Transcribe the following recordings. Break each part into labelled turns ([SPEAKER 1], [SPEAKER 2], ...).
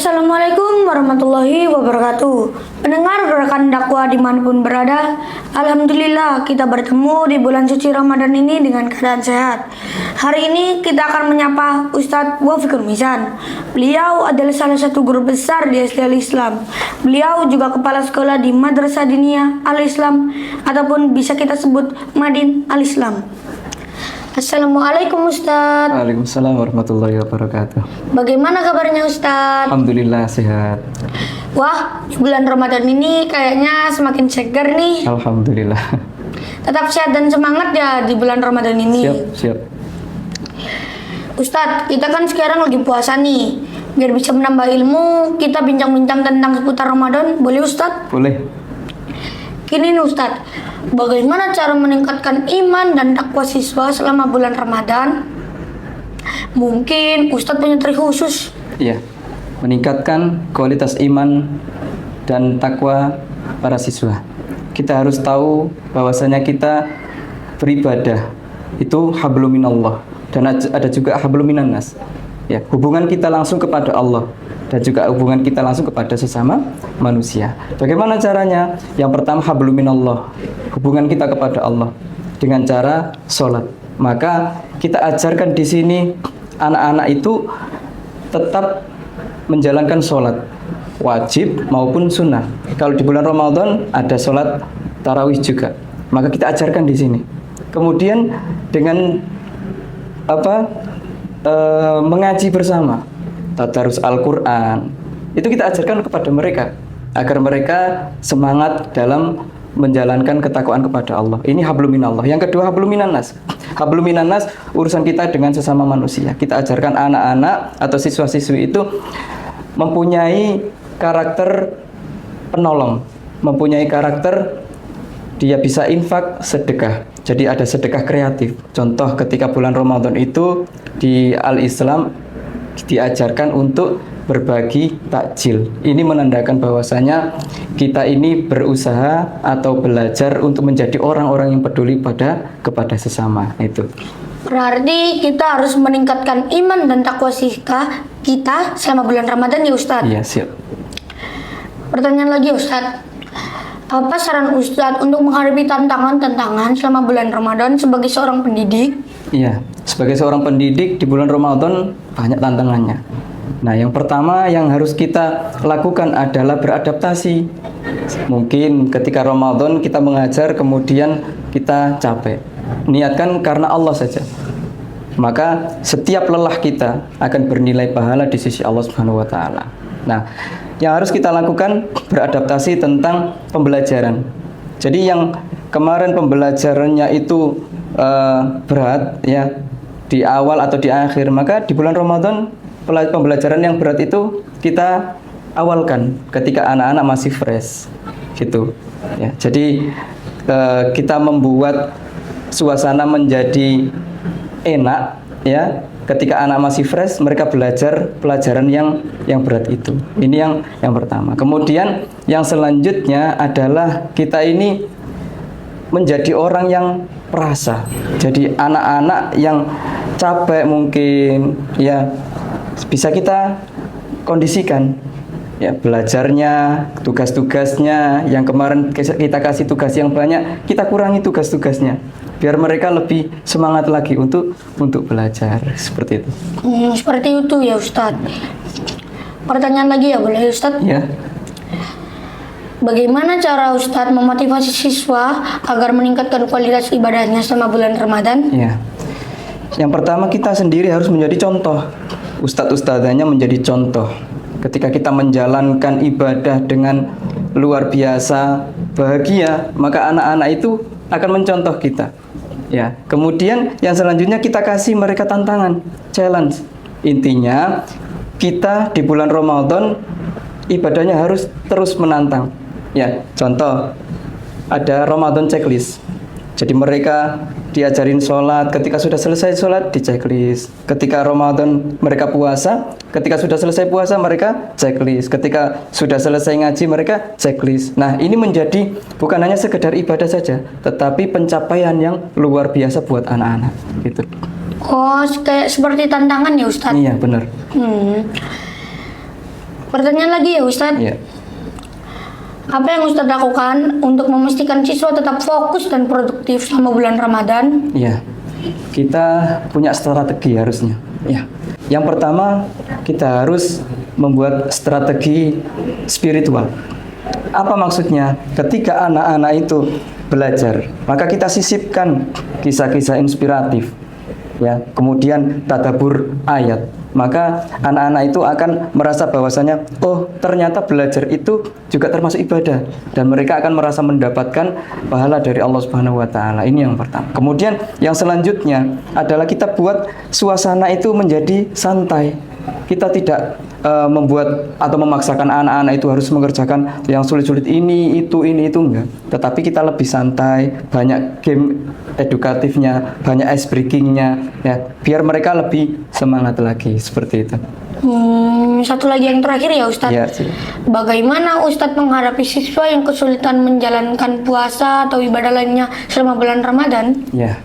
[SPEAKER 1] Assalamualaikum warahmatullahi wabarakatuh. Pendengar gerakan dakwah dimanapun berada, alhamdulillah kita bertemu di bulan suci Ramadan ini dengan keadaan sehat. Hari ini kita akan menyapa Ustadz Wafiqul Mizan. Beliau adalah salah satu guru besar di SD Al-Islam. Beliau juga kepala sekolah di Madrasah Diniyah Al-Islam ataupun bisa kita sebut Madin Al-Islam. Assalamualaikum Ustadz.
[SPEAKER 2] Waalaikumsalam warahmatullahi wabarakatuh.
[SPEAKER 1] Bagaimana kabarnya Ustadz?
[SPEAKER 2] Alhamdulillah sehat.
[SPEAKER 1] Wah, di bulan Ramadan ini kayaknya semakin segar nih.
[SPEAKER 2] Alhamdulillah.
[SPEAKER 1] Tetap sehat dan semangat ya di bulan Ramadan ini.
[SPEAKER 2] Siap.
[SPEAKER 1] Ustadz, kita kan sekarang lagi puasa nih. Biar bisa menambah ilmu, kita bincang-bincang tentang seputar Ramadan. Boleh Ustadz?
[SPEAKER 2] Boleh.
[SPEAKER 1] Gini nih Ustadz, bagaimana cara meningkatkan iman dan takwa siswa selama bulan Ramadan? Mungkin Ustadz punya trik khusus.
[SPEAKER 2] Iya. Meningkatkan kualitas iman dan takwa para siswa. Kita harus tahu bahwasanya kita beribadah itu hablum minallah dan ada juga hablum minannas. Ya, hubungan kita langsung kepada Allah dan juga hubungan kita langsung kepada sesama manusia. Bagaimana caranya? Yang pertama hablum minallah, hubungan kita kepada Allah dengan cara sholat. Maka kita ajarkan di sini anak-anak itu tetap menjalankan sholat wajib maupun sunnah. Kalau di bulan Ramadan ada sholat tarawih juga, maka kita ajarkan di sini. Kemudian dengan mengaji bersama, tadarus Al-Quran, itu kita ajarkan kepada mereka agar mereka semangat dalam menjalankan ketakwaan kepada Allah. Ini hablum minallah. Yang kedua hablum minannas. Hablum minannas urusan kita dengan sesama manusia. Kita ajarkan anak-anak atau siswa-siswi itu mempunyai karakter penolong, mempunyai karakter dia bisa infak, sedekah. Jadi ada sedekah kreatif. Contoh ketika bulan Ramadan itu di Al-Islam diajarkan untuk berbagi takjil. Ini menandakan bahwasanya kita ini berusaha atau belajar untuk menjadi orang-orang yang peduli kepada sesama. Itu.
[SPEAKER 1] Berarti kita harus meningkatkan iman dan takwa kita selama bulan Ramadan ya Ustadz?
[SPEAKER 2] Iya, siap.
[SPEAKER 1] Pertanyaan lagi Ustadz. Apa saran Ustadz untuk menghadapi tantangan-tantangan selama bulan Ramadan sebagai seorang pendidik?
[SPEAKER 2] Iya, sebagai seorang pendidik di bulan Ramadan banyak tantangannya. Nah, yang pertama yang harus kita lakukan adalah beradaptasi. Mungkin ketika Ramadan kita mengajar kemudian kita capek. Niatkan karena Allah saja. Maka setiap lelah kita akan bernilai pahala di sisi Allah Subhanahu wa taala. Nah, yang harus kita lakukan beradaptasi tentang pembelajaran. Jadi yang kemarin pembelajarannya itu berat ya di awal atau di akhir, maka di bulan Ramadan pembelajaran yang berat itu kita awalkan ketika anak-anak masih fresh gitu ya. Jadi kita membuat suasana menjadi enak ya. Ketika anak masih fresh, mereka belajar pelajaran yang berat itu. Ini yang pertama. Kemudian yang selanjutnya adalah kita ini menjadi orang yang perasa. Jadi anak-anak yang capek mungkin ya bisa kita kondisikan ya belajarnya, tugas-tugasnya. Yang kemarin kita kasih tugas yang banyak, kita kurangi tugas-tugasnya biar mereka lebih semangat lagi untuk belajar seperti itu.
[SPEAKER 1] Seperti itu ya Ustadz. Pertanyaan lagi ya boleh Ustadz?
[SPEAKER 2] Ya.
[SPEAKER 1] Bagaimana cara Ustadz memotivasi siswa agar meningkatkan kualitas ibadahnya selama bulan Ramadan?
[SPEAKER 2] Ya. Yang pertama kita sendiri harus menjadi contoh. Ustadz-ustadzanya menjadi contoh. Ketika kita menjalankan ibadah dengan luar biasa, bahagia, maka anak-anak itu akan mencontoh kita. Ya, kemudian yang selanjutnya kita kasih mereka tantangan, challenge. Intinya kita di bulan Ramadan ibadahnya harus terus menantang. Ya, contoh ada Ramadan checklist. Jadi mereka diajarin sholat, ketika sudah selesai sholat di checklist. Ketika Ramadan mereka puasa, ketika sudah selesai puasa mereka checklist. Ketika sudah selesai ngaji mereka checklist. Nah, ini menjadi bukan hanya sekedar ibadah saja, tetapi pencapaian yang luar biasa buat anak-anak gitu.
[SPEAKER 1] Oh, kayak seperti tantangan ya Ustadz?
[SPEAKER 2] Iya, benar.
[SPEAKER 1] Pertanyaan lagi ya Ustadz.
[SPEAKER 2] Ya.
[SPEAKER 1] Apa yang Ustadz lakukan untuk memastikan siswa tetap fokus dan produktif selama bulan Ramadan?
[SPEAKER 2] Ya, kita punya strategi harusnya. Ya, yang pertama kita harus membuat strategi spiritual. Apa maksudnya? Ketika anak-anak itu belajar, maka kita sisipkan kisah-kisah inspiratif. Ya, kemudian tadabbur ayat. Maka anak-anak itu akan merasa bahwasanya oh ternyata belajar itu juga termasuk ibadah dan mereka akan merasa mendapatkan pahala dari Allah Subhanahu wa taala. Ini yang pertama. Kemudian yang selanjutnya adalah kita buat suasana itu menjadi santai. Kita tidak membuat atau memaksakan anak-anak itu harus mengerjakan yang sulit-sulit ini itu enggak. Tetapi kita lebih santai, banyak game edukatifnya, banyak ice breakingnya, ya, biar mereka lebih semangat lagi seperti itu.
[SPEAKER 1] Satu lagi yang terakhir ya Ustadz.
[SPEAKER 2] Ya, sih.
[SPEAKER 1] Bagaimana Ustadz menghadapi siswa yang kesulitan menjalankan puasa atau ibadah lainnya selama bulan Ramadan?
[SPEAKER 2] Ya,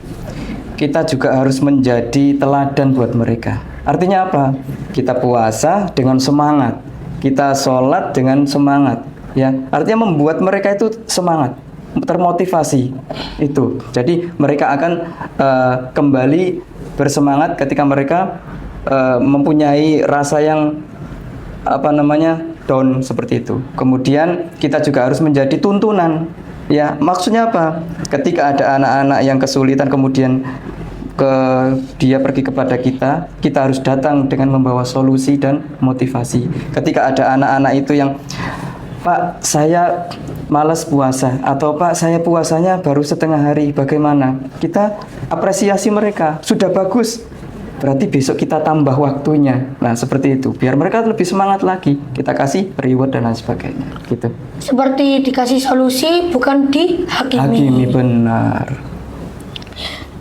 [SPEAKER 2] kita juga harus menjadi teladan buat mereka. Artinya apa? Kita puasa dengan semangat, kita sholat dengan semangat, ya. Artinya membuat mereka itu semangat, termotivasi itu. Jadi mereka akan kembali bersemangat ketika mereka mempunyai rasa yang down seperti itu. Kemudian kita juga harus menjadi tuntunan. Ya, maksudnya apa? Ketika ada anak-anak yang kesulitan kemudian dia pergi kepada kita harus datang dengan membawa solusi dan motivasi. Ketika ada anak-anak itu yang Pak, saya malas puasa atau Pak, saya puasanya baru setengah hari, bagaimana? Kita apresiasi mereka, sudah bagus. Berarti besok kita tambah waktunya. Nah, seperti itu. Biar mereka lebih semangat lagi. Kita kasih reward dan lain sebagainya. Gitu.
[SPEAKER 1] Seperti dikasih solusi, bukan dihakimi.
[SPEAKER 2] Hakimi, benar.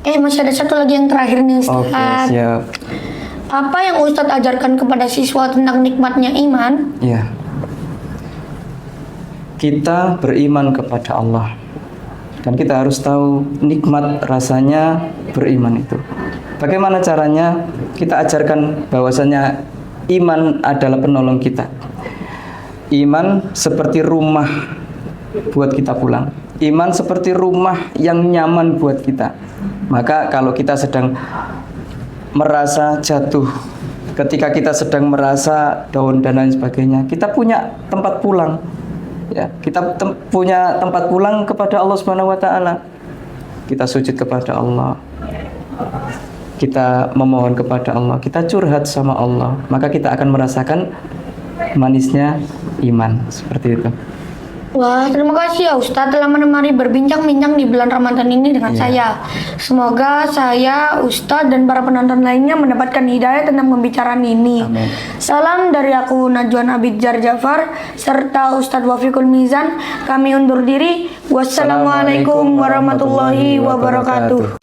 [SPEAKER 1] Masih ada satu lagi yang terakhir nih Ustadz.
[SPEAKER 2] Oke, siap.
[SPEAKER 1] Apa yang Ustadz ajarkan kepada siswa tentang nikmatnya iman?
[SPEAKER 2] Ya. Kita beriman kepada Allah. Dan kita harus tahu nikmat rasanya beriman itu. Bagaimana caranya? Kita ajarkan bahwasanya iman adalah penolong kita. Iman seperti rumah buat kita pulang. Iman seperti rumah yang nyaman buat kita. Maka kalau kita sedang merasa jatuh, ketika kita sedang merasa down dan lain sebagainya, kita punya tempat pulang. Ya, kita punya tempat pulang kepada Allah Subhanahu wa taala. Kita sujud kepada Allah. Kita memohon kepada Allah, kita curhat sama Allah, maka kita akan merasakan manisnya iman, seperti itu.
[SPEAKER 1] Wah, terima kasih ya Ustadz telah menemani berbincang-bincang di bulan Ramadan ini dengan saya. Semoga saya, Ustadz, dan para penonton lainnya mendapatkan hidayah tentang pembicaraan ini.
[SPEAKER 2] Amin.
[SPEAKER 1] Salam dari aku Najwan Abidjar Jafar serta Ustadz Wafiqul Mizan. Kami undur diri. Wassalamualaikum warahmatullahi wabarakatuh.